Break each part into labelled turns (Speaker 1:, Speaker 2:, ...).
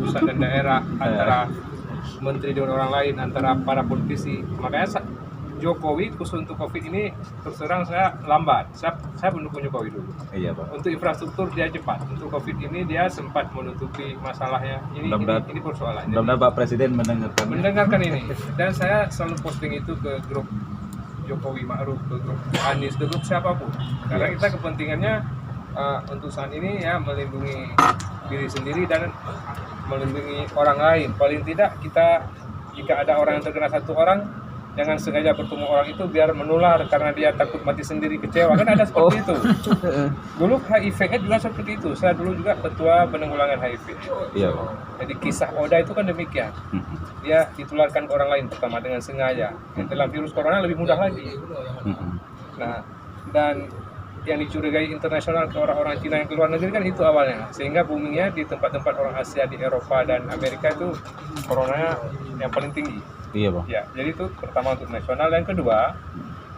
Speaker 1: pusat dan daerah, antara menteri dengan orang lain, antara para politisi. Makanya Jokowi khusus untuk COVID ini terus terang saya lambat. Saya mendukung Jokowi dulu.
Speaker 2: Iya, Pak.
Speaker 1: Untuk infrastruktur dia cepat. Untuk COVID ini dia sempat menutupi masalahnya. Ini persoalannya.
Speaker 2: Mudah-mudahan Pak Presiden mendengarkan
Speaker 1: ini. Dan saya selalu posting itu ke grup Jokowi Ma'ruf, ke grup Anies, ke grup siapapun. Karena kita kepentingannya untuk saat ini ya melindungi diri sendiri dan melindungi orang lain. Paling tidak kita, jika ada orang yang terkena satu orang, jangan sengaja bertemu orang itu biar menular karena dia takut mati sendiri, kecewa. Kan ada seperti itu. Dulu HIV-nya juga seperti itu. Saya dulu juga ketua penanggulangan HIV.
Speaker 2: Iya.
Speaker 1: Jadi kisah Oda itu kan demikian. Dia ditularkan ke orang lain pertama dengan sengaja. Dalam virus corona lebih mudah lagi. Nah, dan yang dicurigai internasional ke orang-orang Cina yang keluar negeri kan itu awalnya. Sehingga boomingnya di tempat-tempat orang Asia, di Eropa dan Amerika itu coronanya yang paling tinggi.
Speaker 2: Iya, Bang.
Speaker 1: Ya, jadi itu pertama untuk nasional. Yang kedua,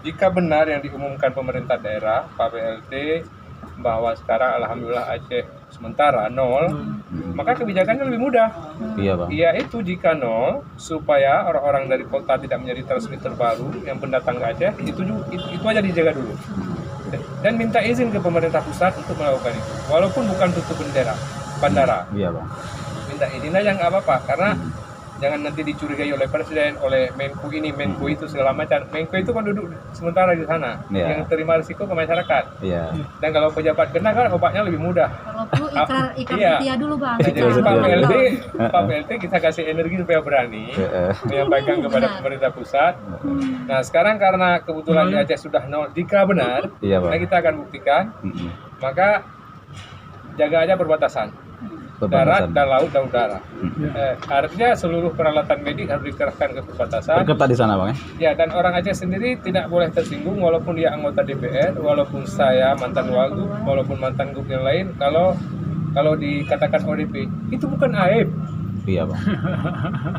Speaker 1: jika benar yang diumumkan pemerintah daerah, Pak PLT, bahwa sekarang alhamdulillah Aceh sementara 0, maka kebijakannya lebih mudah.
Speaker 2: Iya, Bang.
Speaker 1: Yaitu jika 0, supaya orang-orang dari kota tidak menjadi transmitter baru yang pendatang ke Aceh, itu aja dijaga dulu. Dan minta izin ke pemerintah pusat untuk melakukan itu, walaupun bukan tutup bandara.
Speaker 2: Iya, Bang.
Speaker 1: Minta izin aja nggak apa-apa, karena jangan nanti dicurigai oleh presiden, oleh Menku ini, Menku itu, segala macam. Menku itu kan duduk sementara di sana, yang terima risiko ke masyarakat. Dan kalau pejabat kena kan obatnya lebih mudah.
Speaker 3: Kalau perlu ikrar setia dulu, Bang.
Speaker 1: Nah, jadi Pak PLT kita kasih energi supaya berani menyampaikan kepada pemerintah pusat. Nah sekarang karena kebetulan di Aceh sudah 0, jika benar, nah kita akan buktikan, maka jaga aja perbatasan. Darat dan laut dan udara. Artinya seluruh peralatan medik harus dikerahkan ke perbatasan.
Speaker 2: Berketat di sana, Bang.
Speaker 1: Ya, dan orang Aceh sendiri tidak boleh tersinggung walaupun dia anggota DPR, walaupun saya mantan wagub, walaupun mantan gub yang lain. Kalau dikatakan ODP, itu bukan aib.
Speaker 2: Iya, Bang.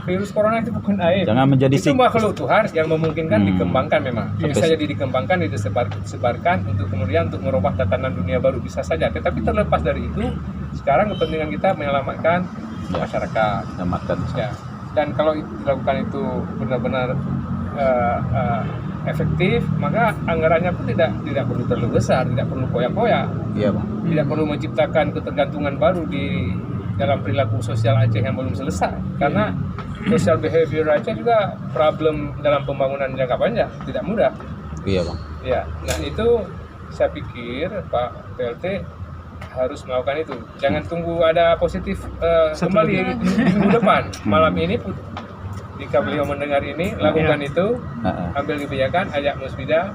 Speaker 1: Virus corona itu bukan aib.
Speaker 2: Jangan menjadi
Speaker 1: itu makhluk Tuhan yang memungkinkan dikembangkan memang. Bisa jadi dikembangkan, disebarkan untuk kemudian untuk merubah tatanan dunia baru, bisa saja. Tetapi terlepas dari itu, sekarang kepentingan kita menyelamatkan masyarakat. Ya. Dan kalau dilakukan itu benar-benar efektif, maka anggarannya pun tidak perlu terlalu besar, tidak perlu poya-poya.
Speaker 2: Iya, Bang.
Speaker 1: Tidak perlu menciptakan ketergantungan baru di dalam perilaku sosial Aceh yang belum selesai. Karena social behavior Aceh juga problem dalam pembangunan jangka panjang, tidak mudah.
Speaker 2: Iya, Bang.
Speaker 1: Ya, nah itu saya pikir Pak PLT harus melakukan itu. Jangan tunggu ada positif kembali minggu depan. Malam ini jika beliau mendengar ini, lakukan itu, ambil kebijakan, ajak Musbida,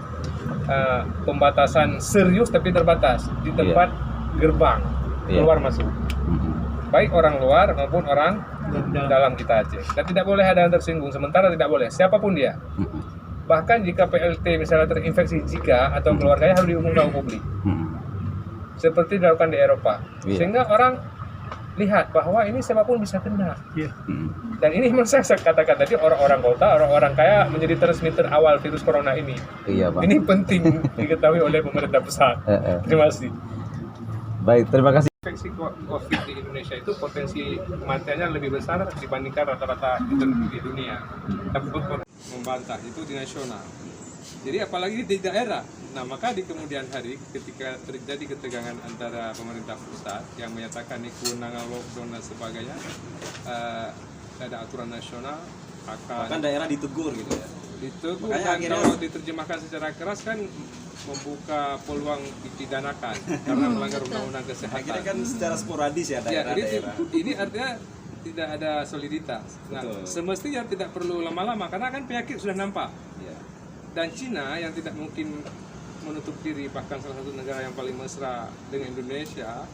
Speaker 1: pembatasan serius tapi terbatas di tempat gerbang keluar masuk. Baik orang luar maupun orang dalam kita Aceh. Dan tidak boleh ada yang tersinggung, sementara tidak boleh, siapapun dia. Bahkan jika PLT misalnya terinfeksi Zika atau keluarganya harus diumumkan ke publik. Seperti dilakukan di Eropa. Sehingga orang lihat bahwa ini siapapun bisa kena. Dan ini memang saya katakan tadi, orang-orang kota, orang-orang kaya menjadi transmitter awal virus corona ini.
Speaker 2: Iya, Bang.
Speaker 1: Ini penting diketahui oleh pemerintah pusat. Terima kasih.
Speaker 2: Baik, terima kasih.
Speaker 1: Infeksi COVID di Indonesia itu potensi kematiannya lebih besar dibandingkan rata-rata di dunia. Tapi membantah itu di nasional. Jadi apalagi di daerah. Nah maka di kemudian hari ketika terjadi ketegangan antara pemerintah pusat yang menyatakan ini kewenangan lockdown dan sebagainya, ada aturan nasional
Speaker 4: bahkan daerah ditegur gitu ya.
Speaker 1: Ditegur, dan kalau diterjemahkan secara keras kan membuka peluang dipidanakan karena melanggar undang-undang kesehatan.
Speaker 4: Akhirnya kan secara sporadis ya daerah-daerah.
Speaker 1: Ini artinya tidak ada soliditas. Nah, semestinya tidak perlu lama-lama karena kan penyakit sudah nampak. Dan Cina yang tidak mungkin menutup diri, bahkan salah satu negara yang paling mesra dengan Indonesia,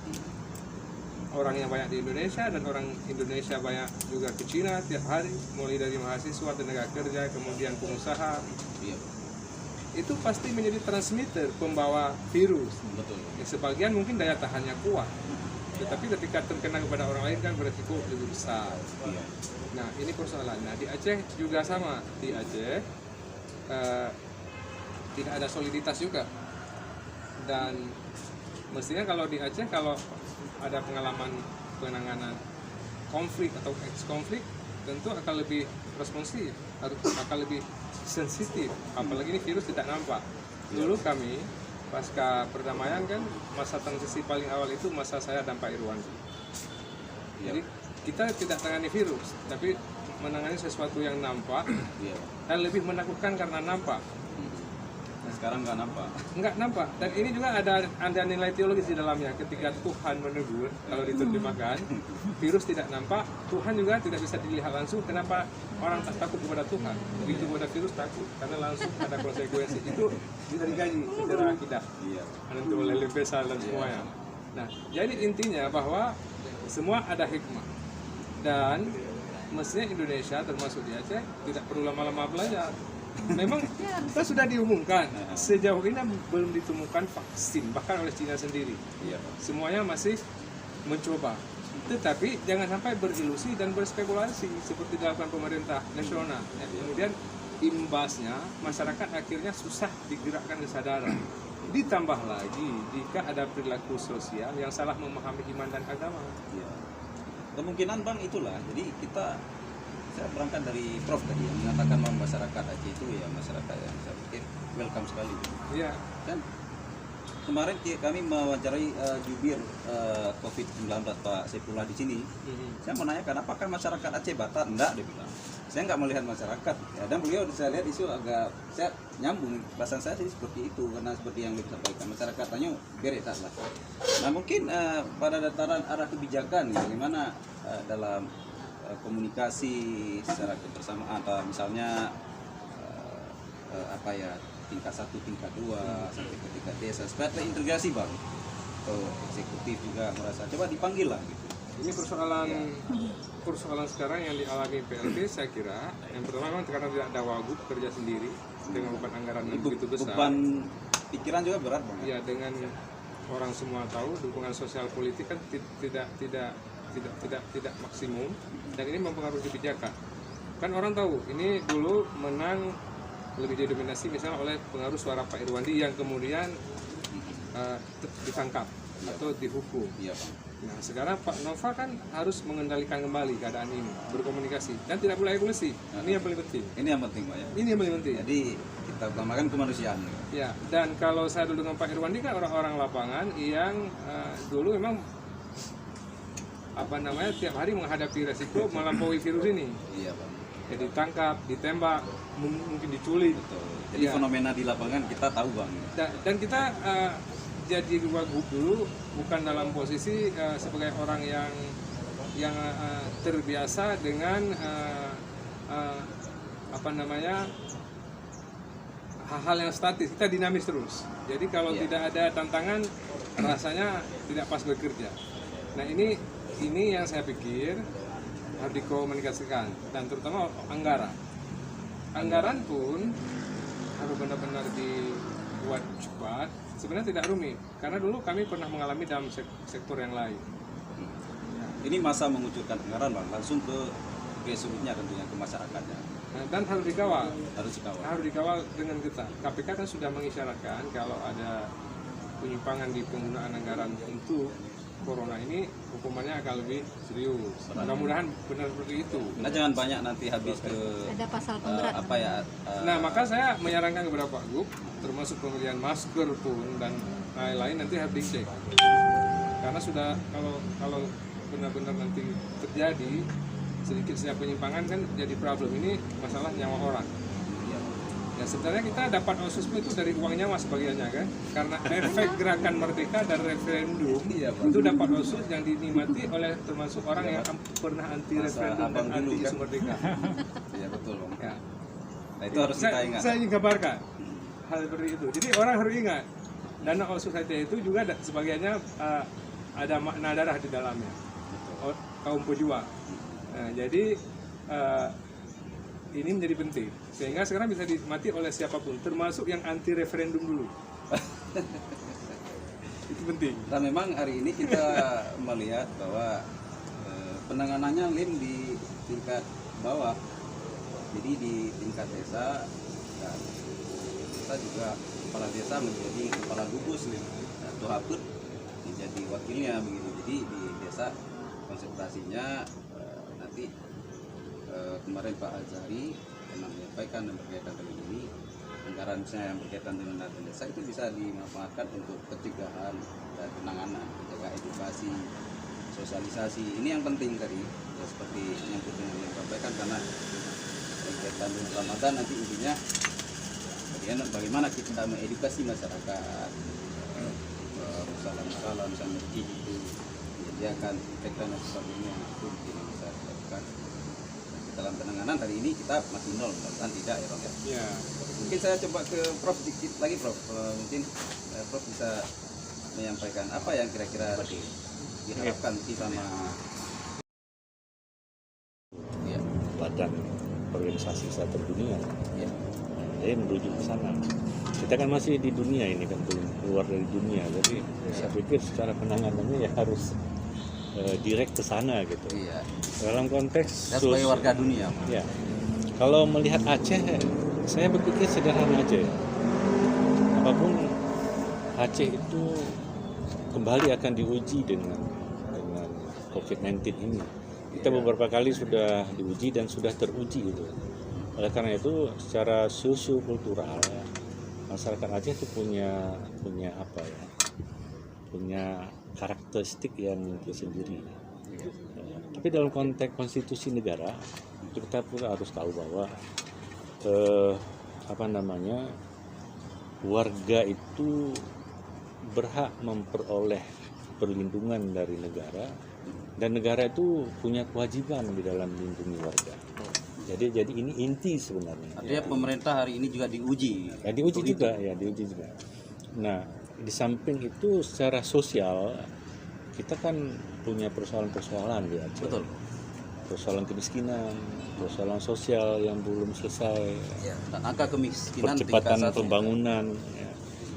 Speaker 1: orang yang banyak di Indonesia dan orang Indonesia banyak juga ke Cina tiap hari, mulai dari mahasiswa, tenaga kerja, kemudian pengusaha. Itu pasti menjadi transmitter, pembawa virus. Sebagian mungkin daya tahannya kuat, tetapi ketika terkena kepada orang lain kan beresiko lebih besar. Nah ini persoalannya. Di Aceh juga sama. Di Aceh tidak ada soliditas juga, dan mestinya kalau di Aceh kalau ada pengalaman penanganan konflik atau ex-konflik tentu akan lebih responsif, akan lebih sensitif, apalagi ini virus tidak nampak. Dulu kami pasca perdamaian kan masa transisi paling awal itu masa saya dan Pak Irwan. Jadi kita tidak tangani virus, tapi menangani sesuatu yang nampak dan lebih menakutkan karena nampak.
Speaker 4: Sekarang nggak nampak. Dan ini juga ada nilai teologis di dalamnya. Ketika Tuhan menegur, kalau diterjemahkan, virus tidak nampak, Tuhan juga tidak bisa dilihat langsung. Kenapa orang takut kepada Tuhan? Begitu kepada virus takut, karena langsung ada konsekuensi. Itu bisa digaji secara akidah. Nanti oleh besar dan semuanya. Nah, jadi intinya bahwa semua ada hikmah. Dan mestinya Indonesia termasuk di Aceh tidak perlu lama-lama belajar. Memang kita sudah diumumkan, sejauh ini belum ditemukan vaksin bahkan oleh Cina sendiri. Semuanya masih mencoba. Tetapi jangan sampai berilusi dan berspekulasi seperti dilakukan pemerintah nasional. Kemudian imbasnya masyarakat akhirnya susah digerakkan kesadaran. Ditambah lagi jika ada perilaku sosial yang salah memahami iman dan agama. Kemungkinan Bang itulah. Jadi saya berangkat dari Prof tadi yang mengatakan bahwa masyarakat Aceh itu ya masyarakat yang saya pikir welcome sekali.
Speaker 1: Iya.
Speaker 4: Kan kemarin kami mewawancarai jubir COVID-19 Pak Saifullah di sini. Saya menanyakan apakah masyarakat Aceh batal? Enggak, dia bilang. Saya nggak melihat masyarakat. Ya, dan beliau saya lihat isu agak saya nyambung. Bahasan saya sih seperti itu karena seperti yang disampaikan masyarakat tanya beretas lah. Nah mungkin pada dataran arah kebijakan bagaimana dalam komunikasi secara kebersamaan atau misalnya tingkat 1, tingkat 2 sampai ke tingkat desa supaya terintegrasi Bang atau eksekutif juga merasa coba dipanggil lah gitu.
Speaker 1: Ini persoalan sekarang yang dialami PLT saya kira yang pertama memang karena tidak ada wagub kerja sendiri dengan beban anggaran yang begitu besar.
Speaker 4: Beban pikiran juga berat Bang.
Speaker 1: Ya dengan orang semua tahu dukungan sosial politik kan tidak maksimum dan ini mempengaruhi kebijakan. Kan orang tahu ini dulu menang lebih didominasi misalnya oleh pengaruh suara Pak Irwandi yang kemudian ditangkap atau dihukum.
Speaker 4: Iya Bang.
Speaker 1: Nah sekarang Pak Nova kan harus mengendalikan kembali keadaan ini, berkomunikasi dan tidak boleh evolusi. Ini yang paling penting.
Speaker 4: Ini yang penting Pak ya.
Speaker 1: Ini yang paling penting.
Speaker 4: Jadi kita utamakan kemanusiaan.
Speaker 1: Ya dan kalau saya dulu dengan Pak Irwandi kan orang-orang lapangan yang dulu memang tiap hari menghadapi resiko melampaui virus ini.
Speaker 4: Iya Bang.
Speaker 1: Jadi ditangkap, ditembak, mungkin diculik.
Speaker 4: Betul. Jadi fenomena di lapangan kita tahu Bang.
Speaker 1: Dan kita jadi wagub dulu bukan dalam posisi sebagai orang yang terbiasa dengan hal-hal yang statis. Kita dinamis terus. Jadi kalau tidak ada tantangan rasanya tidak pas bekerja. Nah ini yang saya pikir harus dikomunikasikan dan terutama anggaran pun harus benar-benar dibuat cepat. Sebenarnya tidak rumit karena dulu kami pernah mengalami dalam sektor yang lain.
Speaker 4: Ini masa mengucurkan anggaran Bang langsung ke grassroots-nya tentunya ke masyarakatnya.
Speaker 1: Dan harus dikawal.
Speaker 4: Harus
Speaker 1: dikawal dengan ketat. KPK kan sudah mengisyaratkan kalau ada penyimpangan di penggunaan anggaran untuk corona ini hukumannya akan lebih serius. Mudah-mudahan benar seperti itu.
Speaker 4: Nah jangan banyak nanti habis ke
Speaker 3: ada pasal pemberat.
Speaker 1: Nah maka saya menyarankan kepada Pak Gub, termasuk pembelian masker pun dan lain-lain nanti harus dicek. Karena sudah kalau benar-benar nanti terjadi sedikit saja penyimpangan kan jadi problem. Ini masalah nyawa orang. Ya sebenarnya kita dapat OSISMU itu dari uang nyawa sebagiannya kan, karena efek gerakan merdeka dan referendum itu dapat OSIS yang dinikmati oleh termasuk orang yang pernah anti referendum dan anti isu merdeka.
Speaker 4: Iya betul Bang.
Speaker 1: Ya.
Speaker 4: Nah itu harus kita ingat.
Speaker 1: Saya ingin kabarkan hal seperti itu. Jadi orang harus ingat dana OSIS itu juga sebagiannya ada makna darah di dalamnya. Kaum pejuang. Nah, jadi ini menjadi penting sehingga sekarang bisa dinikmati oleh siapapun termasuk yang anti referendum dulu. Itu penting.
Speaker 4: Dan memang hari ini kita melihat bahwa penanganannya LIM di tingkat bawah, jadi di tingkat desa dan kita juga kepala desa menjadi kepala gugus LIM atau Haput menjadi wakilnya begitu. Jadi di desa konsentrasinya
Speaker 5: nanti kemarin Pak Azhari pernah menyampaikan yang berkaitan dengan ini, anggaran misalnya yang berkaitan dengan dana desa itu bisa dimanfaatkan untuk pencegahan dan penanganan, penjaga edukasi, sosialisasi. Ini yang penting tadi, ya, seperti yang kita sampaikan, karena berkaitan dengan Ramadan nanti intinya bagaimana kita mengedukasi masyarakat, masalah-masalah misalnya itu menyediakan teknologi dan sebagainya itu bisa dilakukan. Dalam penanganan hari ini kita masih nol, mudah-mudahan tidak ya Bang.
Speaker 4: Ya.
Speaker 5: Mungkin saya coba ke Prof dikit lagi Prof. Mungkin Prof bisa menyampaikan apa yang kira-kira diharapkan sama ya.
Speaker 6: Badan organisasi kesehatan dunia.
Speaker 5: Ya.
Speaker 6: Jadi menuju ke sana. Kita kan masih di dunia ini kan, belum keluar dari dunia. Jadi saya pikir secara penanganannya ya harus direct ke sana gitu.
Speaker 5: Iya.
Speaker 6: Dalam konteks
Speaker 5: Dan sebagai warga dunia.
Speaker 6: Ya. Kalau melihat Aceh, saya berpikir sederhana aja ya. Apapun Aceh itu kembali akan diuji dengan COVID-19 ini. Kita beberapa kali sudah diuji dan sudah teruji gitu. Oleh karena itu secara sosio-kultural masyarakat Aceh itu punya apa ya? Punya karakteristik yang tersendiri. Tapi dalam konteks konstitusi negara itu kita pun harus tahu bahwa warga itu berhak memperoleh perlindungan dari negara, dan negara itu punya kewajiban di dalam melindungi warga. Jadi ini inti sebenarnya.
Speaker 5: Artinya pemerintah hari ini juga diuji.
Speaker 6: Ya, diuji juga. Nah, di samping itu secara sosial kita kan punya persoalan-persoalan di Aceh.
Speaker 5: Betul.
Speaker 6: Persoalan kemiskinan, persoalan sosial yang belum selesai,
Speaker 5: Ya. Dan angka kemiskinan
Speaker 6: percepatan
Speaker 5: tingkat 1.
Speaker 6: pembangunan. Ya.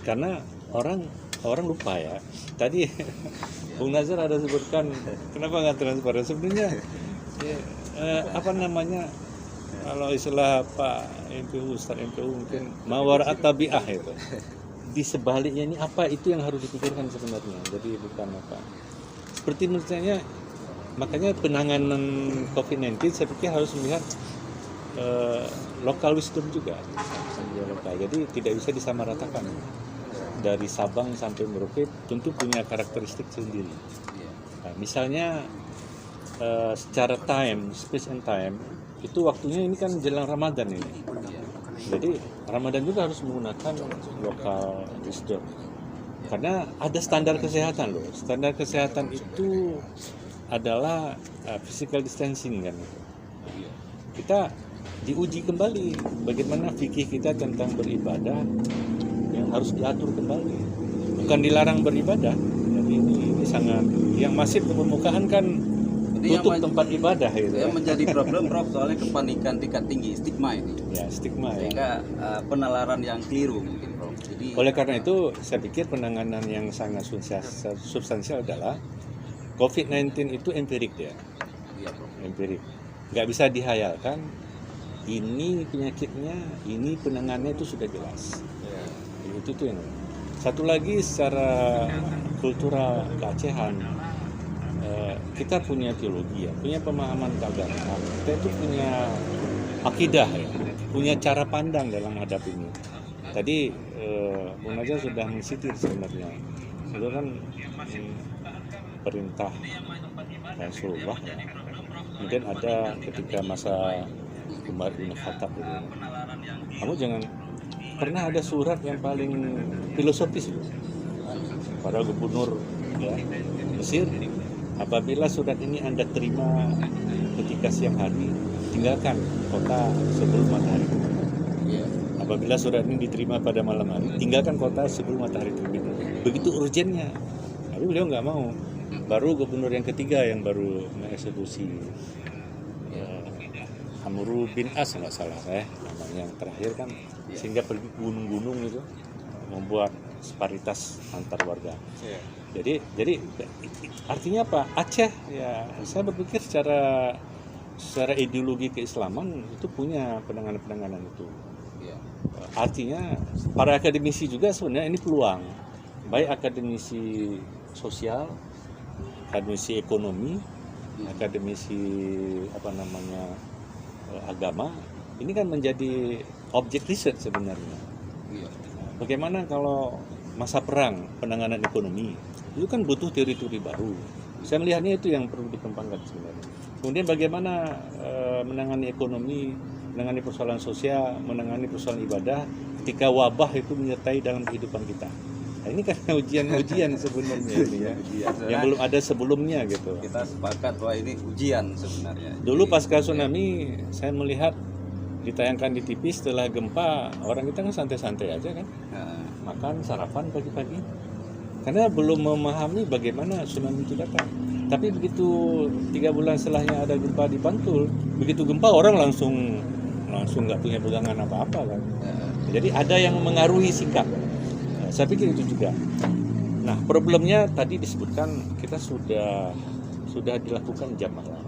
Speaker 6: Karena orang lupa ya. Tadi Bung Nazar ada sebutkan kenapa nggak transparan sebenarnya. Kalau istilah Pak MPU, Ustaz MPU mungkin mawara'at tabi'ah itu. Di sebaliknya ini apa itu yang harus dipikirkan sebenarnya. Jadi bukan apa. Seperti misalnya, makanya penanganan COVID-19 saya pikir harus melihat lokal wisdom juga. Jadi tidak bisa disamaratakan. Dari Sabang sampai Merauke tentu punya karakteristik sendiri. Nah, misalnya secara space and time, itu waktunya ini kan jelang Ramadan ini. Jadi Ramadan juga harus menggunakan lokal wisdom. Karena ada standar kesehatan loh. Standar kesehatan itu adalah physical distancing kan. Kita diuji kembali bagaimana fikih kita tentang beribadah yang harus diatur kembali. Bukan dilarang beribadah. Jadi ini sangat yang masif ke permukaan kan. Tutup tempat ibadah itu.
Speaker 5: Yang menjadi problem Prof, soalnya kepanikan tingkat tinggi, stigma ini.
Speaker 6: Ya, stigma
Speaker 5: Sehingga penalaran yang keliru mungkin Prof. Jadi
Speaker 6: oleh karena itu saya pikir penanganan yang sangat substansial adalah COVID-19 itu empirik ya.
Speaker 5: iya Prof.
Speaker 6: Empirik. Nggak bisa dihayalkan. Ini penyakitnya, ini penanganannya itu sudah jelas. Itu tuh yang. Satu lagi secara kultural keacehan. Kita punya teologi ya, punya pemahaman keagamaan, kita itu punya akidah ya, punya cara pandang dalam hadap ini. Tadi Bung Najar sudah mensitir sebenarnya, itu kan perintah Rasulullah ya. Kemudian ada ketika masa Umar bin Khattab itu, kamu jangan pernah ada surat yang paling filosofis itu, para gubernur ya, Mesir. Apabila surat ini Anda terima ketika siang hari, tinggalkan kota sebelum matahari terbit. Apabila surat ini diterima pada malam hari, tinggalkan kota sebelum matahari terbit. Begitu urgennya. Tapi beliau nggak mau. Baru gubernur yang ketiga yang baru mengeksekusi Amru bin As nggak salah namanya yang terakhir kan, sehingga pergi gunung-gunung itu membuat disparitas antar warga. Jadi artinya apa? Aceh ya, saya berpikir secara ideologi keislaman itu punya penanganan itu. Artinya para akademisi juga sebenarnya ini peluang, baik akademisi sosial, akademisi ekonomi, akademisi agama, ini kan menjadi objek riset sebenarnya. Bagaimana kalau masa perang, penanganan ekonomi, itu kan butuh teori-teori baru. Saya melihatnya itu yang perlu dikembangkan sebenarnya. Kemudian bagaimana menangani ekonomi, menangani persoalan sosial, menangani persoalan ibadah ketika wabah itu menyertai dalam kehidupan kita. Nah, ini kan ujian-ujian sebenarnya ini ya, yang belum ada sebelumnya gitu.
Speaker 5: Kita sepakat bahwa ini ujian sebenarnya.
Speaker 6: Dulu pasca tsunami, saya melihat ditayangkan di TV setelah gempa, orang kita kan santai-santai aja kan, makan sarapan pagi-pagi, karena belum memahami bagaimana tsunami itu datang. Tapi begitu 3 bulan setelahnya ada gempa di Bantul, begitu gempa orang langsung nggak punya pegangan apa-apa kan. Jadi ada yang mengaruhi sikap. Saya pikir itu juga. Nah, problemnya tadi disebutkan kita sudah dilakukan jam malam.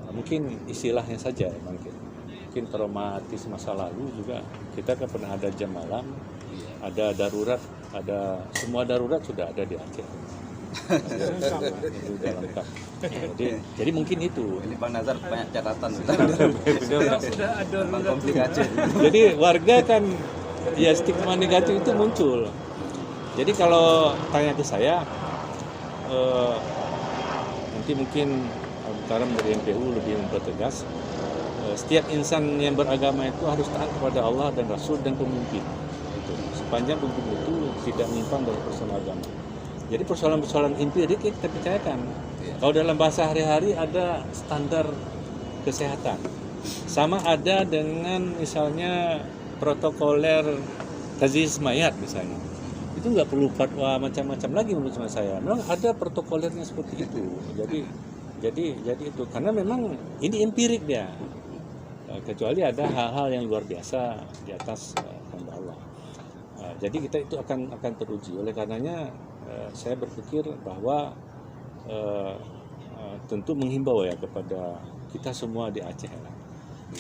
Speaker 6: Mungkin istilahnya saja mungkin traumatis masa lalu juga kita kan pernah ada jam malam, ada darurat, ada semua darurat sudah ada di Aceh. Itu sudah lengkap. Jadi mungkin itu.
Speaker 5: Ini Bang Nazar banyak catatan.
Speaker 1: Sudah ada
Speaker 5: Komplikasi.
Speaker 6: Jadi warga kan ya stigma negatif itu muncul. Jadi kalau tanya ke saya, nanti mungkin sekarang dari MPU lebih mempertegas, setiap insan yang beragama itu harus taat kepada Allah dan Rasul dan pemimpin. Gitu. Sepanjang pemimpin itu tidak menyimpang dari persoalan agama. Jadi persoalan-persoalan empirik kita percayakan. Kalau dalam bahasa hari-hari ada standar kesehatan. Sama ada dengan misalnya protokoler taziz mayat misalnya. Itu nggak perlu fatwa macam-macam lagi menurut saya. Memang ada protokolernya seperti itu. Jadi itu karena memang ini empirik dia. Kecuali ada hal-hal yang luar biasa di atas kehendak Allah. Jadi kita itu akan teruji. Oleh karenanya saya berpikir bahwa tentu menghimbau ya kepada kita semua di Aceh.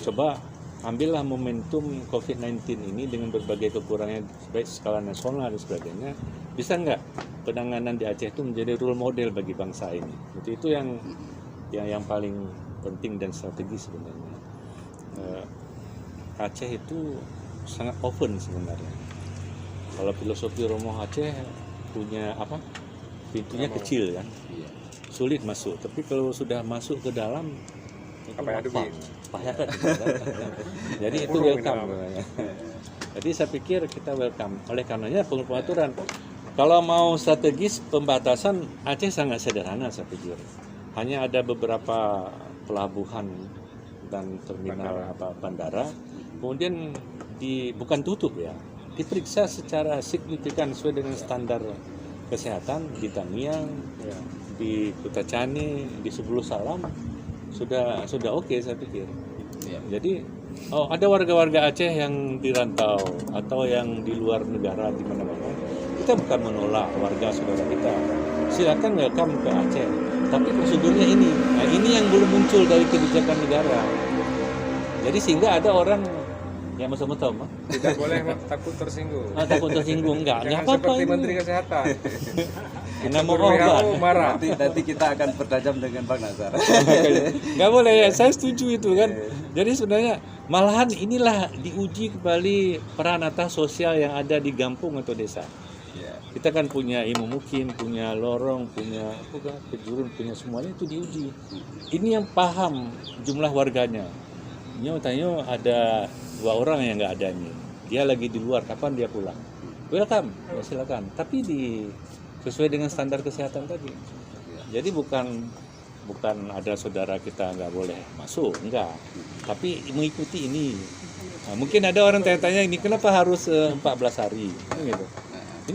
Speaker 6: Coba ambillah momentum COVID-19 ini dengan berbagai kekurangan baik skala nasional dan sebagainya. Bisa nggak penanganan di Aceh itu menjadi role model bagi bangsa ini? Itu yang paling penting dan strategis sebenarnya. Aceh itu sangat open sebenarnya. Kalau filosofi Romo Aceh punya pintunya kecil kan, sulit masuk. Tapi kalau sudah masuk ke dalam, payah. Jadi itu welcome. Jadi saya pikir kita welcome. Oleh karenanya pengaturan. Kalau mau strategis pembatasan, Aceh sangat sederhana saya pikir. Hanya ada beberapa pelabuhan dan terminal bandara. Kemudian bukan tutup ya. Diperiksa secara signifikan sesuai dengan standar kesehatan di Tamiang, di Kutacani, di Sebulu Salam sudah oke saya pikir. Jadi ada warga-warga Aceh yang dirantau atau yang di luar negara di mana-mana. Kita bukan menolak warga saudara kita. Silakan welcome ke Aceh. Tapi prosedurnya ini. Nah, ini yang belum muncul dari kebijakan negara. Jadi sehingga ada orang yang tahu mah
Speaker 4: tidak boleh takut tersinggung.
Speaker 6: Takut tersinggung enggak apa-apa.
Speaker 4: Seperti Menteri Kesehatan.
Speaker 6: Karena mau obat.
Speaker 4: Marah.
Speaker 5: Nanti kita akan bertajam dengan Bang Nazar.
Speaker 6: Nggak boleh ya, saya setuju itu kan. Jadi sebenarnya malahan inilah diuji kembali peranata sosial yang ada di kampung atau desa. Kita kan punya ilmu mukim, punya lorong, punya kejurun, punya semuanya itu diuji. Ini yang paham jumlah warganya. Tanya ada 2 orang yang nggak ada nih. Dia lagi di luar, kapan dia pulang? Welcome, ya silakan. Tapi sesuai dengan standar kesehatan tadi. Jadi bukan ada saudara kita nggak boleh masuk, enggak. Tapi mengikuti ini. Nah, mungkin ada orang tanya-tanya ini kenapa harus 14 hari? Gitu.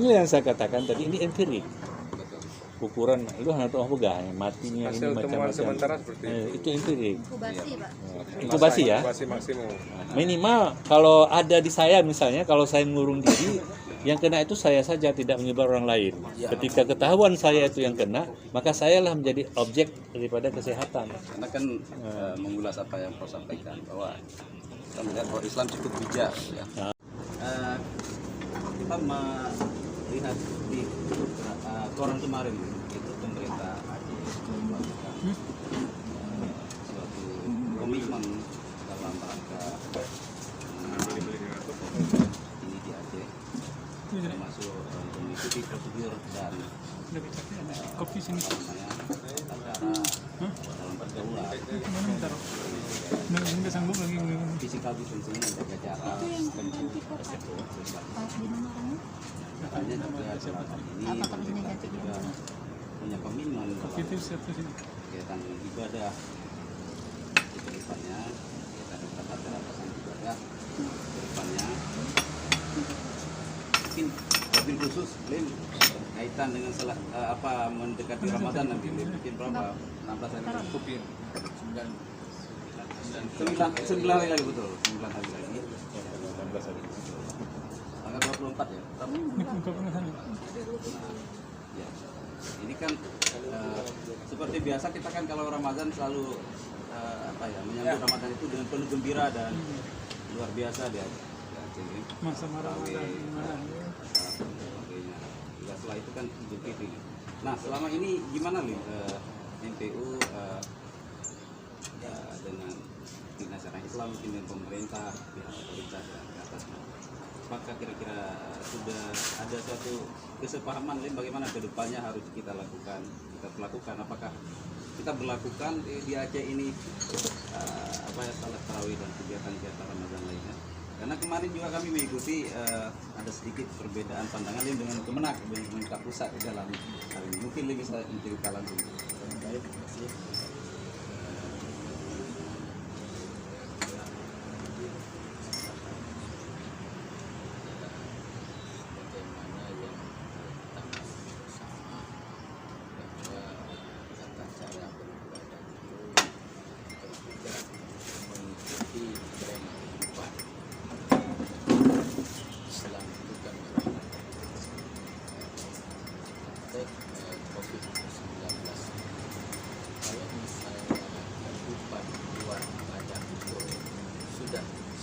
Speaker 6: Inilah yang saya katakan tadi, ini empirik. Ukuran lu hanya tahu apa matinya
Speaker 4: hasil
Speaker 6: ini
Speaker 4: temuan
Speaker 6: macam-macam.
Speaker 4: sementara seperti
Speaker 6: itu empirik.
Speaker 3: Inkubasi, Pak.
Speaker 6: Inkubasi ya.
Speaker 4: Inkubasi maksimum.
Speaker 6: Minimal kalau ada di saya misalnya, kalau saya mengurung diri, yang kena itu saya saja, tidak menyebar orang lain. Ketika ketahuan saya itu yang kena, maka sayalah menjadi objek daripada kesehatan.
Speaker 5: Karena kan mengulas apa yang Prof sampaikan bahwa kita melihat bahwa Islam cukup bijak ya. Kita melihat di koran kemarin itu pemerintah Aceh melakukan suatu komitmen dalam rangka ini di Aceh, termasuk mengikuti prosedur dan dalam pergaulan physical distancing, menjaga jarak makanya juga selama ini kita juga punya komitmen dalam kegiatan ibadah di depannya, kita tetap ada ratasan ibadah di depannya. Mungkin lebih khusus Lim kaitan dengan mendekati Ramadan nanti Lim, mungkin berapa 16 hari lagi, 9 hari lagi, betul 9 hari lagi, 16 hari tanggal 24 ya. Ya, ini kan seperti biasa kita kan kalau Ramadan selalu menyambut Ramadan itu dengan penuh gembira dan luar biasa dia. Masa Ramadan sebagainya. Ya, setelah itu kan Idul Fitri. Nah, selama ini gimana nih MPU dengan Dinas Syariah Islam, mungkin dengan pemerintah, pihak otoritas dan ke atasnya? Apakah kira-kira sudah ada suatu kesepahaman bagaimana kedepannya harus kita lakukan, kita lakukan? Apakah kita berlakukan di Aceh ini salat tarawih dan kegiatan-kegiatan Ramadan lainnya? Karena kemarin juga kami mengikuti ada sedikit perbedaan pandangan dengan Kemenak, dengan pemerintah pusat dalam hal ini. Mungkin lebih bisa menceritakan langsung. Baik, terima kasih.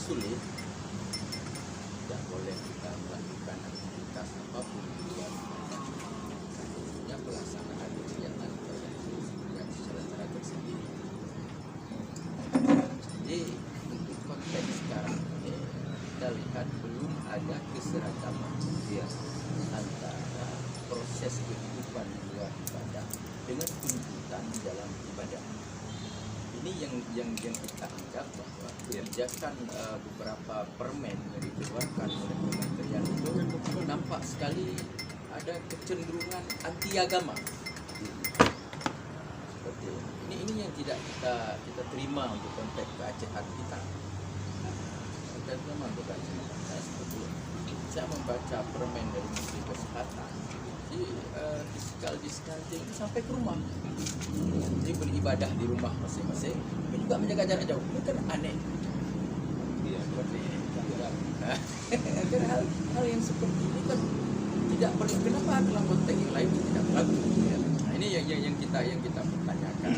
Speaker 5: Sulit, tidak boleh kita melakukan aktivitas apapun di luar ya pelaksanaan kegiatan yang secara tersendiri. Jadi untuk konteks sekarang ini kita lihat belum ada keseragaman antara proses kehidupan di luar ibadah dengan tuntutan di dalam ibadah. Ini yang kita anggap bahwa kebijakan beberapa permen yang dikeluarkan oleh kementerian itu nampak sekali ada kecenderungan anti agama. Seperti ini yang tidak kita terima untuk konteks keacehan kita. Kita terima untuk keacehan kita seperti saya membaca permen dari Menteri Kesehatan. Jadi physical distancing sampai ke rumah. Jadi beribadah di rumah masing-masing, tapi juga menjaga jarak jauh. Itu kan aneh. Iya, seperti ini. Kan hal yang seperti ini kan tidak perlu. Kenapa dalam konteks yang lain tidak berlaku? Nah, ini yang kita pertanyakan.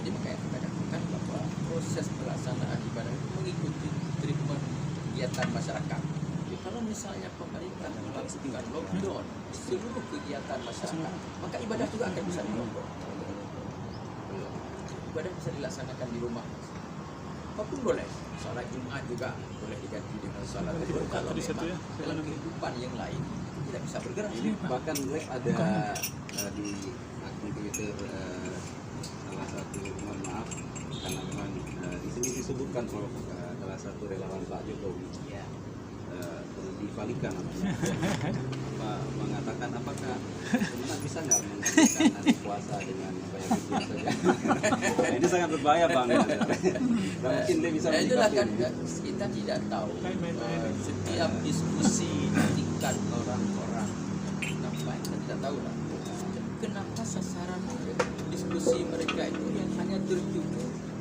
Speaker 5: Jadi makanya kita katakan bahwa proses pelaksanaan ibadah itu mengikuti treatment kegiatan masyarakat. Kalau misalnya pemerintah melakukan lockdown seluruh kegiatan masyarakat, maka ibadah juga akan bisa di-lockdown. Ibadah bisa dilaksanakan di rumah. Apapun boleh. Salat Jumat juga boleh diganti dengan salat Zuhur. Kalau memang dalam kehidupan yang lain tidak bisa bergerak. Ini bahkan ada di akun Twitter salah satu, mohon maaf karena memang di sini disebutkan salah satu relawan Pak Jokowi. Dibalikan mengatakan apakah Kemenak bisa nggak menggantikan nanti puasa dengan bayar biasa saja? Nah, ini sangat berbahaya Bang. Nah, mungkin dia bisa
Speaker 7: itulah kan kita tidak tahu setiap diskusi di tingkat orang-orang kenapa kita tidak tahu lah kenapa sasaran diskusi mereka itu yang hanya tertuju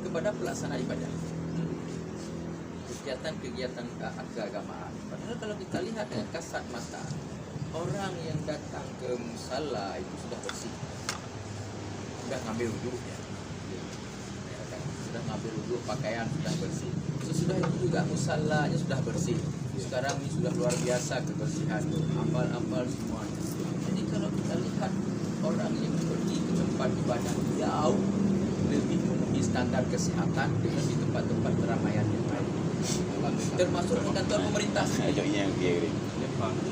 Speaker 7: kepada pelaksanaan ibadah, kegiatan-kegiatan keagamaan. Padahal kalau kita lihat dengan kasat mata, orang yang datang ke musala itu sudah bersih, sudah ngambil wudhunya, sudah ngambil wudhu, pakaian sudah bersih. Sesudah itu juga musalanya sudah bersih. Sekarang ini sudah luar biasa kebersihan, amal-amal semuanya. Jadi kalau kita lihat orang yang pergi ke tempat tempat ibadah jauh lebih memenuhi standar kesehatan dengan di tempat-tempat keramaian yang lain. Termasuk di kantor pemerintah.
Speaker 2: Ajoknya yang dia kirim.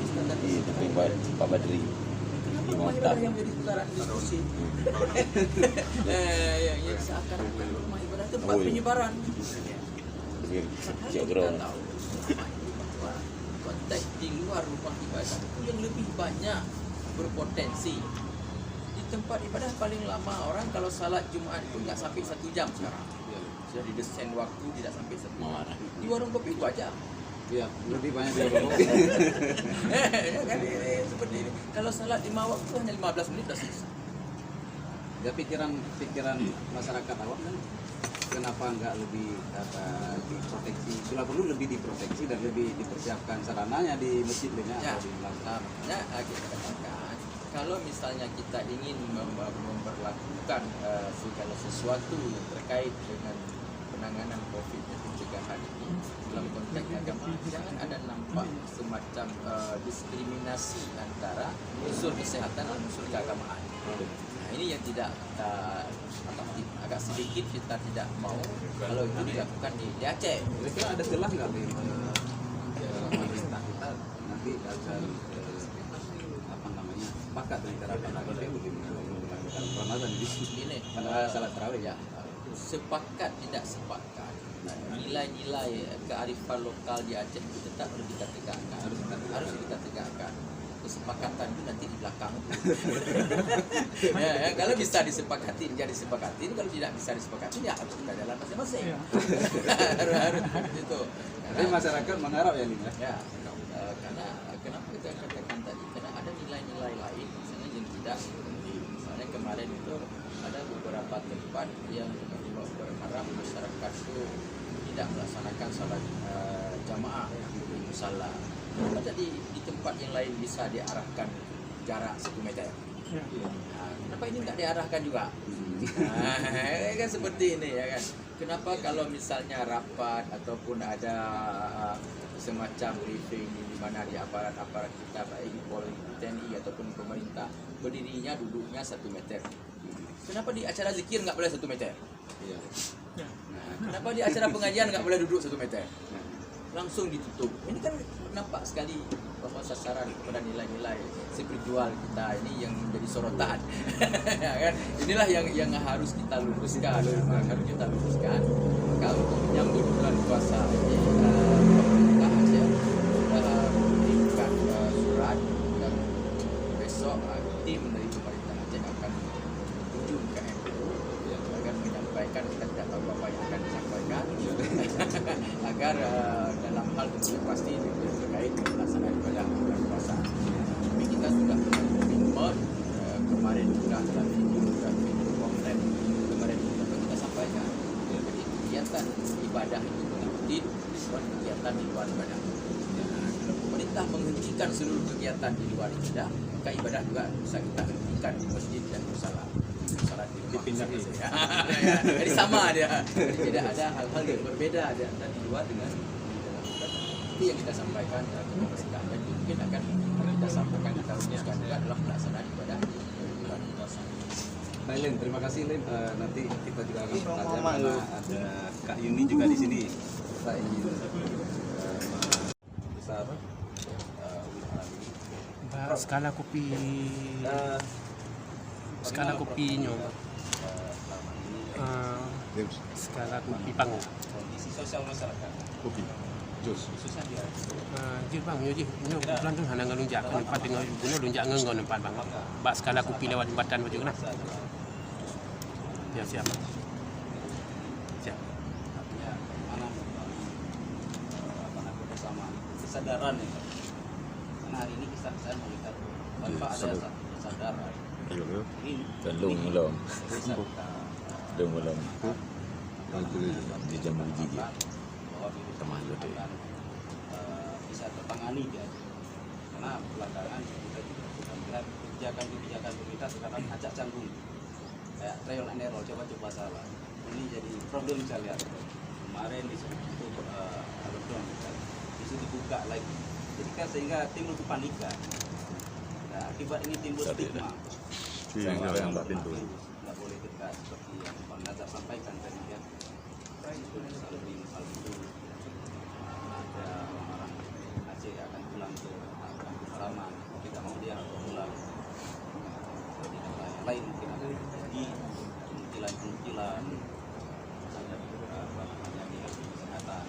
Speaker 7: Standar
Speaker 2: Di
Speaker 7: kesehatan.
Speaker 2: Pak Badri.
Speaker 7: Kenapa rumah ibadah yang jadi putaran diskusi? Ya seakan-akan rumah ibadah tempat penyebaran.
Speaker 2: Cik
Speaker 7: Kita
Speaker 2: Bro.
Speaker 7: tahu bahwa konteks di luar rumah ibadah itu yang lebih banyak berpotensi. Di tempat ibadah paling lama orang kalau salat Jumat itu nggak sampai 1 jam sekarang. Sudah didesain waktu tidak sampai 1 jam. Di warung kopi 2 jam.
Speaker 5: Iya, lebih banyak dari kopi.
Speaker 7: Ya kan ini seperti ini. Kalau salat 5 waktu hanya 15 menit sudah selesai.
Speaker 5: Ya pikiran masyarakat awam kan kenapa nggak lebih diproteksi? Bila perlu lebih diproteksi dan lebih dipersiapkan sarananya di masjid lainnya
Speaker 7: Ya,
Speaker 5: atau di belakang.
Speaker 7: makanya kita katakan kalau misalnya kita ingin memperlakukan segala sesuatu yang terkait dengan penanganan COVID dan pencegahan ini dalam konteks agama, jangan ada nampak semacam diskriminasi antara unsur kesehatan dan unsur keagamaan. Nah, ini yang tidak agak sedikit kita tidak mau kalau itu dilakukan di Aceh.
Speaker 5: Kira-kira ada celah nggak di pemerintah kita nanti akan sepakat dengan cara pandang itu melakukan Ramadan di
Speaker 7: Ini
Speaker 5: salat tarawih ya.
Speaker 7: sepakat tidak sepakat, nilai-nilai kearifan lokal di Aceh itu tetap harus kita tegakkan. Harus kita tegakkan. Kesepakatan itu nanti di belakang. ya, kalau bisa disepakati, jadi sepakatin. Kalau tidak bisa disepakati, ya harus kita jalan masing-masing. harus itu.
Speaker 5: Tapi masyarakat mengharap ya ini
Speaker 7: Ya, karena kenapa kita katakan tadi? Karena ada nilai-nilai lain, misalnya yang tidak seperti misalnya kemarin itu ada beberapa tempat yang berharap masyarakat itu tidak melaksanakan salat jamaah di musala. Kenapa tadi di tempat yang lain bisa diarahkan jarak 1 meter? Nah, kenapa ini tidak diarahkan juga? Nah, kan seperti ini ya kan. Kenapa kalau misalnya rapat ataupun ada semacam briefing di mana di aparat-aparat kita baik di Polri, TNI ataupun pemerintah berdirinya duduknya 1 meter. Kenapa di acara zikir nggak boleh 1 meter? Nah, kenapa di acara pengajian nggak boleh duduk 1 meter? Langsung ditutup. Ini kan nampak sekali bahwa sasaran kepada nilai-nilai spiritual kita ini yang menjadi sorotan. Ya kan? Inilah yang harus kita luruskan. Harus kita luruskan. Maka untuk menyambut bulan puasa ini pemerintah Aceh sudah mengirimkan surat dan besok tim dari pemerintah Aceh akan menuju ke MPU agar menyampaikan, kita tidak tahu apa yang akan disampaikan agar dalam hal itu pasti terkait pelaksanaan ibadah bulan puasa. Tapi kita sudah komitmen kemarin juga dalam video konten kemarin juga kita sampaikan. Jadi kegiatan ibadah itu penting bukan kegiatan di luar ibadah. Kalau pemerintah menghentikan seluruh kegiatan di luar ibadah, maka ibadah juga bisa kita hentikan di masjid dan musala. Salat di rumah. Jadi sama dia. Jadi tidak ada hal-hal yang berbeda dan di luar dengan itu yang kita sampaikan ke pemerintah dan mungkin akan kita sampaikan, kita rumuskan juga adalah pelaksanaan ibadah di bulan puasa.
Speaker 5: Baik Lin, terima kasih Lin. Nanti kita juga akan bertanya karena ada Kak Yuni juga di sini. Kita ingin besar
Speaker 8: skala kopinya skala kopi pang
Speaker 5: kondisi sosial masyarakat.
Speaker 2: Kopi. Jus.
Speaker 5: Khususnya di Aceh.
Speaker 8: je bang yo je no bulan tu hana ngalunjak nempat dengan guna lunjak ngenggo nempat bang bak skala kopi lewat jembatan macam mana ya siap
Speaker 5: Ya, mana bersama kesadaran ya. Karena hari ini kita saya melihat tanpa ada kesadaran ini
Speaker 2: Belum.
Speaker 5: bisa kita
Speaker 2: Belum. Di jam gigi.
Speaker 5: bahwa virus
Speaker 2: Teman
Speaker 5: ini
Speaker 2: lu deh.
Speaker 5: akan, bisa tertangani dia. Karena belakangan kita juga sudah melihat kebijakan pemerintah sekarang acak canggung kayak trial and error, coba salah. Ini jadi problem saya lihat. Kemarin itu lockdown, itu dibuka lagi. Jadi kan sehingga timbul kepanikan. Nah, akibat ini timbul stigma.
Speaker 2: yang Mbak Pintu.
Speaker 5: Nggak boleh dekat seperti yang Bang Nazar sampaikan tadi ya. Saluddin itu ada orang Aceh akan pulang ke kampung halaman, tidak mau dia pulang di negara yang lain, mungkin akan pergi kemungkinan ada beberapa dinas kesehatan.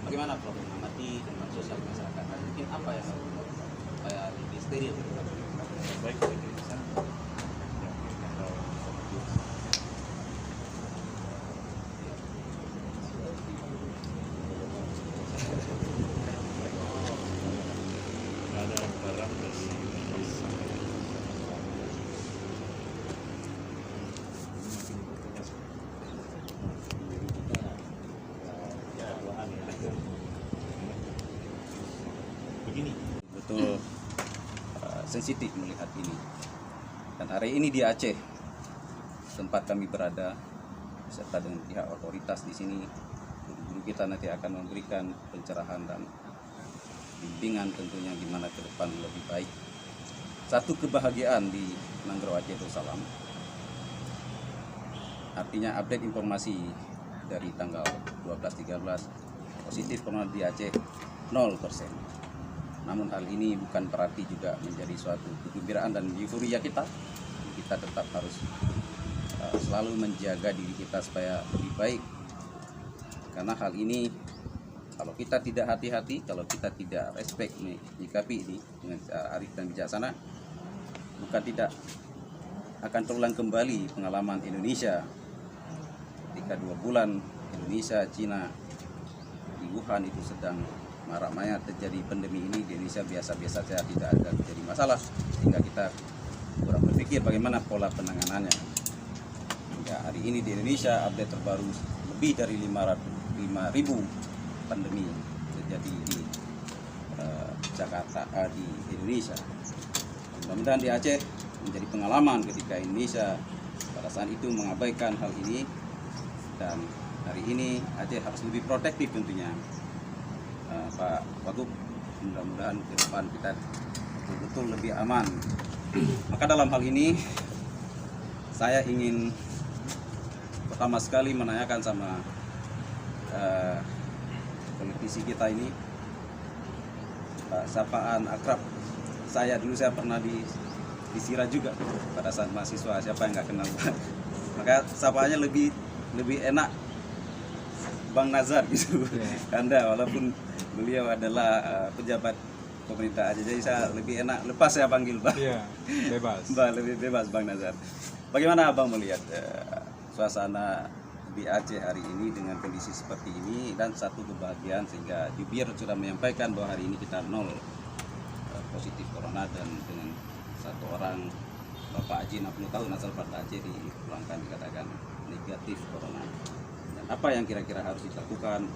Speaker 5: Bagaimana Prof mengamati tentang sosial masyarakat? Mungkin apa yang harus dilakukan supaya lebih steril?
Speaker 6: Baik, di sana. Ada barang dari begini.
Speaker 5: Betul sensitif melihat ini. Dan hari ini di Aceh tempat kami berada serta dengan pihak otoritas di sini, guru kita nanti akan memberikan pencerahan dan bimbingan tentunya gimana ke depan lebih baik. Satu kebahagiaan di Nanggro Aceh Darussalam, artinya update informasi dari tanggal 12-13 positif corona di Aceh 0%. Namun hal ini bukan berarti juga menjadi suatu kegembiraan dan euforia kita. Kita tetap harus selalu menjaga diri kita supaya lebih baik. Karena hal ini kalau kita tidak hati-hati, kalau kita tidak respect menyikapi ini dengan arif dan bijaksana, bukan tidak akan terulang kembali pengalaman Indonesia ketika 2 bulan Indonesia, Cina di Wuhan itu sedang marak-mayak terjadi pandemi ini. Di Indonesia biasa-biasa saja, tidak ada terjadi masalah, sehingga kita kurang berpikir bagaimana pola penanganannya. Hingga hari ini di Indonesia update terbaru lebih dari 5.000 pandemi terjadi di Jakarta, di Indonesia. Mudah-mudahan di Aceh menjadi pengalaman ketika Indonesia pada saat itu mengabaikan hal ini, dan hari ini Aceh harus lebih protektif tentunya. Pak Wagub, mudah-mudahan ke depan kita betul-betul lebih aman. Maka dalam hal ini saya ingin pertama sekali menanyakan sama politisi kita ini, Pak sapaan akrab saya dulu, saya pernah di Sira juga pada saat mahasiswa, siapa yang nggak kenal Pak? Maka sapaannya lebih enak Bang Nazar gitu. Anda walaupun beliau adalah pejabat pemerintah aja, jadi saya lebih enak lepas saya panggil Bang.
Speaker 4: Iya, bebas.
Speaker 5: Lebih bebas Bang Nazar. Bagaimana Abang melihat suasana di Aceh hari ini dengan kondisi seperti ini, dan satu kebahagiaan sehingga Jubir sudah menyampaikan bahwa hari ini kita 0 positif corona, dan dengan satu orang Bapak Haji 60 tahun asal Banda Aceh dipulangkan dikatakan negatif corona. Dan apa yang kira-kira harus dilakukan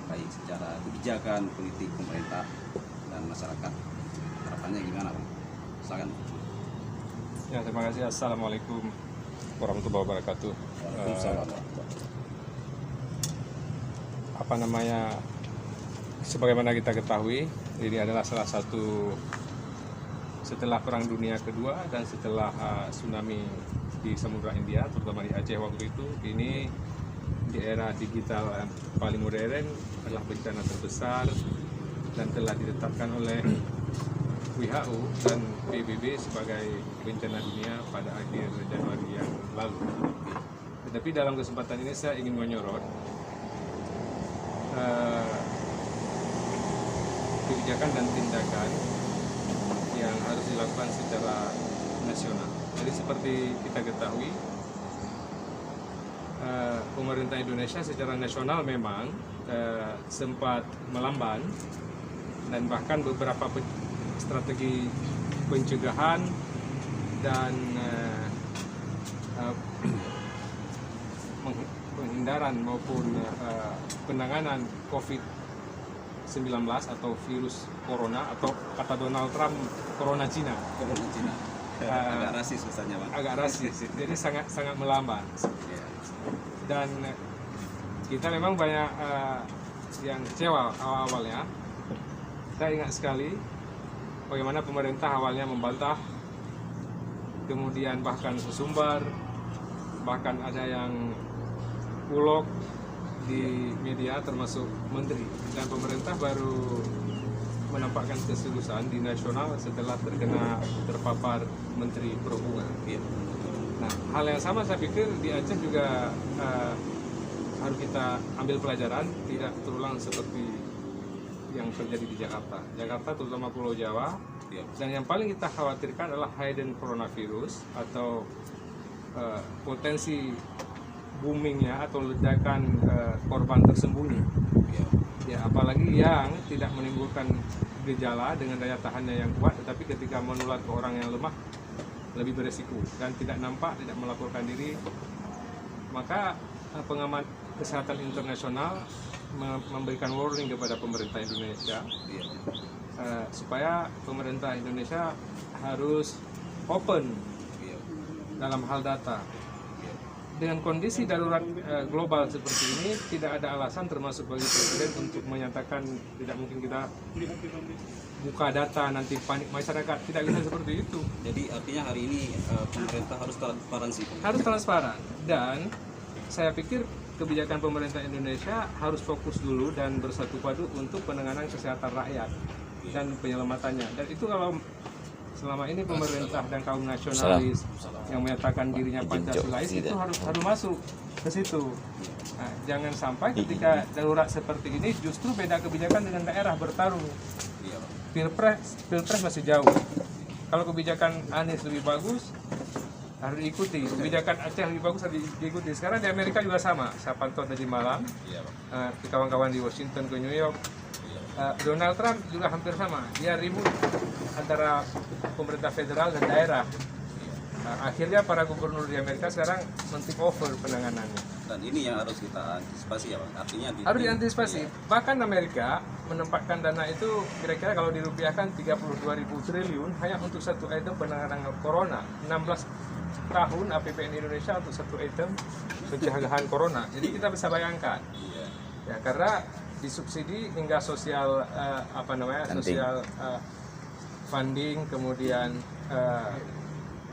Speaker 5: baik secara kebijakan, politik, pemerintah, dan masyarakat, harapannya gimana Bang? Silakan.
Speaker 4: Ya, terima kasih. Assalamualaikum warahmatullahi wabarakatuh.
Speaker 5: Waalaikumsalam.
Speaker 4: Sebagaimana kita ketahui, ini adalah salah satu setelah Perang Dunia Kedua dan setelah tsunami di Samudra India, terutama di Aceh waktu itu, ini di era digital paling modern adalah bencana terbesar dan telah ditetapkan oleh WHO dan PBB sebagai bencana dunia pada akhir Januari yang lalu. Tetapi dalam kesempatan ini saya ingin menyorot kebijakan dan tindakan yang harus dilakukan secara nasional. Jadi seperti kita ketahui, pemerintah Indonesia secara nasional memang sempat melamban, dan bahkan beberapa strategi pencegahan dan penghindaran maupun penanganan COVID-19 atau virus corona, atau kata Donald Trump, corona Cina.
Speaker 5: Corona Cina. Agak rasis misalnya Bang.
Speaker 4: Agak rasis, jadi sangat melamban. Dan kita memang banyak yang kecewa awal-awalnya. Saya ingat sekali bagaimana pemerintah awalnya membantah, kemudian bahkan sesumbar, bahkan ada yang ulok di media termasuk menteri, dan pemerintah baru menampakkan keseriusan di nasional setelah terpapar Menteri Perhubungan. Nah, hal yang sama saya pikir di Aceh juga harus kita ambil pelajaran, tidak terulang seperti yang terjadi di Jakarta. Jakarta terutama Pulau Jawa, dan yang paling kita khawatirkan adalah hidden coronavirus atau potensi boomingnya atau ledakan korban tersembunyi. Ya, apalagi yang tidak menimbulkan gejala dengan daya tahannya yang kuat, tetapi ketika menular ke orang yang lemah lebih beresiko dan tidak nampak, tidak melaporkan diri. Maka pengamat kesehatan internasional memberikan warning kepada pemerintah Indonesia supaya pemerintah Indonesia harus open dalam hal data. Dengan kondisi darurat global seperti ini, tidak ada alasan termasuk bagi Presiden untuk menyatakan tidak mungkin kita buka data nanti panik masyarakat. Tidak bisa seperti itu.
Speaker 5: Jadi artinya hari ini pemerintah harus transparansi.
Speaker 4: Harus transparan, dan saya pikir kebijakan pemerintah Indonesia harus fokus dulu dan bersatu padu untuk penanganan kesehatan rakyat dan penyelamatannya. Dan itu kalau selama ini pemerintah dan kaum nasionalis yang menyatakan dirinya Pancasilais itu harus masuk ke situ. Nah, jangan sampai ketika darurat seperti ini justru beda kebijakan dengan daerah bertarung. Pilpres masih jauh. Kalau kebijakan Anies lebih bagus harus diikuti, kebijakan Aceh lebih bagus harus diikuti. Sekarang di Amerika juga sama. Saya pantau tadi malam, kawan-kawan di Washington ke New York. Donald Trump juga hampir sama, dia ribut antara pemerintah federal dan daerah. Akhirnya para gubernur di Amerika sekarang men-take over penanganannya.
Speaker 5: Dan ini yang harus kita antisipasi ya Pak. Artinya
Speaker 4: harus diantisipasi. Bahkan Amerika menempatkan dana itu kira-kira kalau dirupiahkan 32.000 triliun hanya untuk satu item penanganan corona. 16 tahun APBN Indonesia untuk satu item pencegahan corona. Jadi kita bisa bayangkan. Ya, karena disubsidi hingga sosial sosial funding, kemudian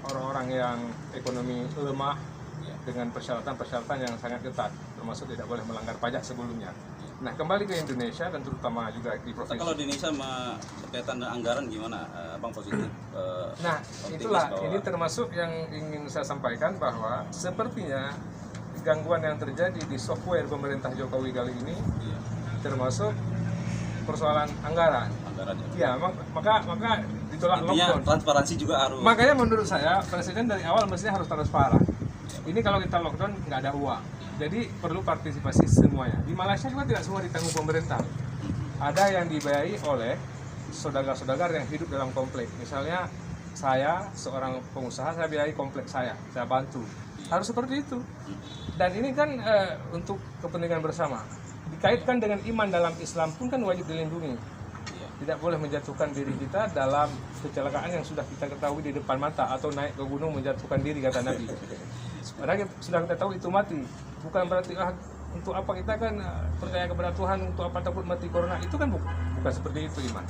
Speaker 4: orang-orang yang ekonomi lemah dengan persyaratan-persyaratan yang sangat ketat, termasuk tidak boleh melanggar pajak sebelumnya. Nah, kembali ke Indonesia dan terutama juga di provinsi.
Speaker 5: Kalau di Indonesia berkaitan dengan anggaran gimana, Abang positif?
Speaker 4: Nah, itulah ini termasuk yang ingin saya sampaikan bahwa sepertinya gangguan yang terjadi di software pemerintah Jokowi kali ini termasuk persoalan anggaran. Ya, maka ditolak lockdown.
Speaker 5: Transparansi juga harus.
Speaker 4: Makanya menurut saya Presiden dari awal mestinya harus transparan. Ini kalau kita lockdown nggak ada uang, jadi perlu partisipasi semuanya. Di Malaysia juga tidak semua ditanggung pemerintah. Ada yang dibayari oleh saudagar-saudagar yang hidup dalam komplek. Misalnya saya seorang pengusaha, saya biayai komplek saya bantu. Harus seperti itu. Dan ini kan untuk kepentingan bersama. Dikaitkan dengan iman dalam Islam pun kan wajib dilindungi. Tidak boleh menjatuhkan diri kita dalam kecelakaan yang sudah kita ketahui di depan mata, atau naik ke gunung menjatuhkan diri, kata Nabi. Padahal sudah kita tahu itu mati. Bukan berarti untuk apa kita kan percaya kepada Tuhan, untuk apa takut mati corona. Itu kan bukan seperti itu iman.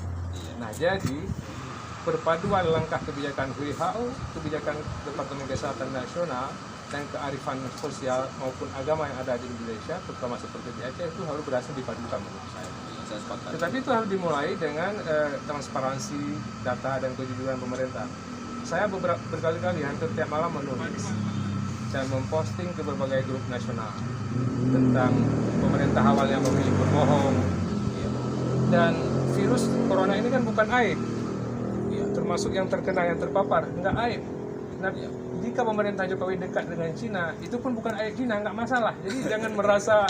Speaker 4: Nah, jadi perpaduan langkah kebijakan WHO, kebijakan Departemen Kesehatan Nasional, dan kearifan sosial maupun agama yang ada di Indonesia, terutama seperti di Aceh, itu harus berhasil dipadukan menurut saya. Tetapi itu harus dimulai dengan transparansi data dan kejujuran pemerintah. Saya berkali-kali hampir tiap malam menulis dan memposting ke berbagai grup nasional tentang pemerintah awalnya memilih berbohong. Dan virus corona ini kan bukan aib, termasuk yang terkena, yang terpapar, enggak aib. Nah, jika pemerintah Jokowi dekat dengan Cina, itu pun bukan aib Cina, nggak masalah. Jadi jangan merasa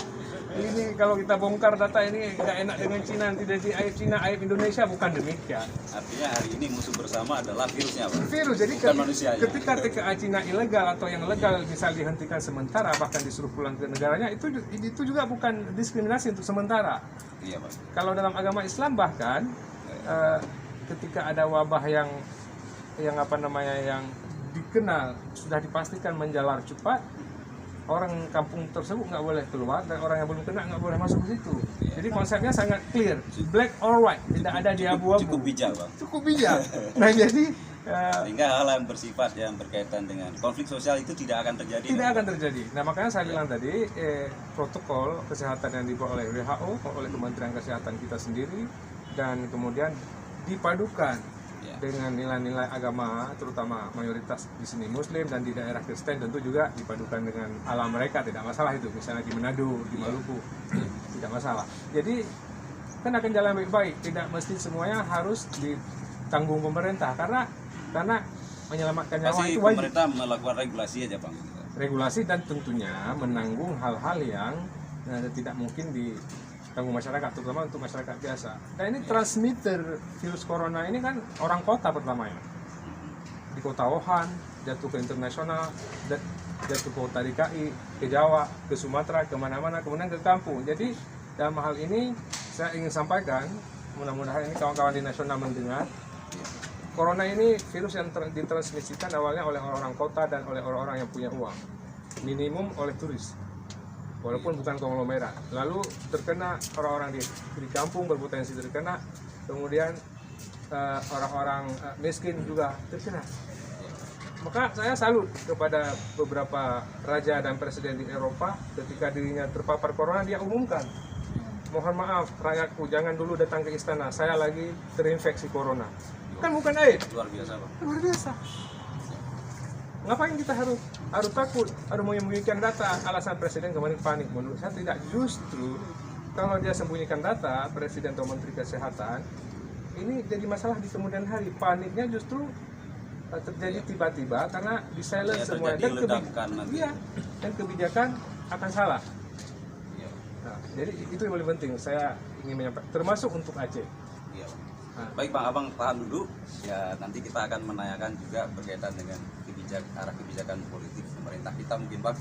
Speaker 4: ini kalau kita bongkar data ini nggak enak dengan Cina, nanti jadi aib Cina, aib Indonesia, bukan demikian.
Speaker 5: Artinya hari ini musuh bersama adalah virusnya, Pak.
Speaker 4: Virus, jadi
Speaker 5: bukan manusianya.
Speaker 4: Ketika TKA Cina ilegal atau yang legal bisa dihentikan sementara, bahkan disuruh pulang ke negaranya, itu juga bukan diskriminasi untuk sementara.
Speaker 5: Iya, Pak.
Speaker 4: Kalau dalam agama Islam bahkan ketika ada wabah yang dikenal, sudah dipastikan menjalar cepat, orang kampung tersebut nggak boleh keluar dan orang yang belum kena nggak boleh masuk ke situ. Jadi konsepnya sangat clear, black or white, tidak ada di abu-abu.
Speaker 5: Cukup bijak, Bang.
Speaker 4: Cukup bijak. Nah jadi
Speaker 5: Sehingga hal yang bersifat yang berkaitan dengan konflik sosial itu tidak akan terjadi.
Speaker 4: tidak akan terjadi. Nah makanya saya bilang tadi protokol kesehatan yang dibuat oleh WHO, oleh Kementerian Kesehatan kita sendiri, dan kemudian dipadukan dengan nilai-nilai agama, terutama mayoritas di sini Muslim dan di daerah Kristen tentu juga dipadukan dengan alam mereka, tidak masalah itu. Misalnya di Manado, di Maluku, tidak masalah. Jadi kan akan jalan baik-baik. Tidak mesti semuanya harus ditanggung pemerintah karena menyelamatkan nyawa
Speaker 5: Pasti
Speaker 4: itu wajib.
Speaker 5: pemerintah melakukan regulasi aja, Bang.
Speaker 4: Regulasi dan tentunya menanggung hal-hal yang tidak mungkin ditanggung masyarakat, terutama untuk masyarakat biasa. Nah ini transmitter virus corona ini kan orang kota pertamanya. Di kota Wuhan, jatuh ke internasional, jatuh ke kota DKI, ke Jawa, ke Sumatera, kemana-mana, kemudian ke kampung. Jadi dalam hal ini saya ingin sampaikan, mudah-mudahan ini kawan-kawan di nasional mendengar, corona ini virus yang ditransmisikan awalnya oleh orang-orang kota dan oleh orang-orang yang punya uang, minimum oleh turis, walaupun bukan konglomerat. Lalu terkena orang-orang di kampung berpotensi terkena, kemudian orang-orang miskin juga terkena. Maka saya salut kepada beberapa raja dan presiden di Eropa ketika dirinya terpapar corona dia umumkan, mohon maaf rakyatku jangan dulu datang ke istana, saya lagi terinfeksi corona. Kan bukan aib.
Speaker 5: Luar biasa, Bang.
Speaker 4: Luar biasa. Ngapain kita harus takut, harus menyembunyikan data? Alasan presiden kemarin panik. Menurut saya tidak. Justru kalau dia sembunyikan data, presiden atau menteri kesehatan, ini jadi masalah di kemudian hari. Paniknya justru terjadi tiba-tiba karena di silence semua dan kebijakan akan salah. Nah, jadi itu yang paling penting. Saya ingin menyampaikan, termasuk untuk Aceh.
Speaker 5: Iya. Baik Bang, Abang tahan dulu. Ya nanti kita akan menanyakan juga berkaitan dengan arah kebijakan politik pemerintah kita mungkin Bang.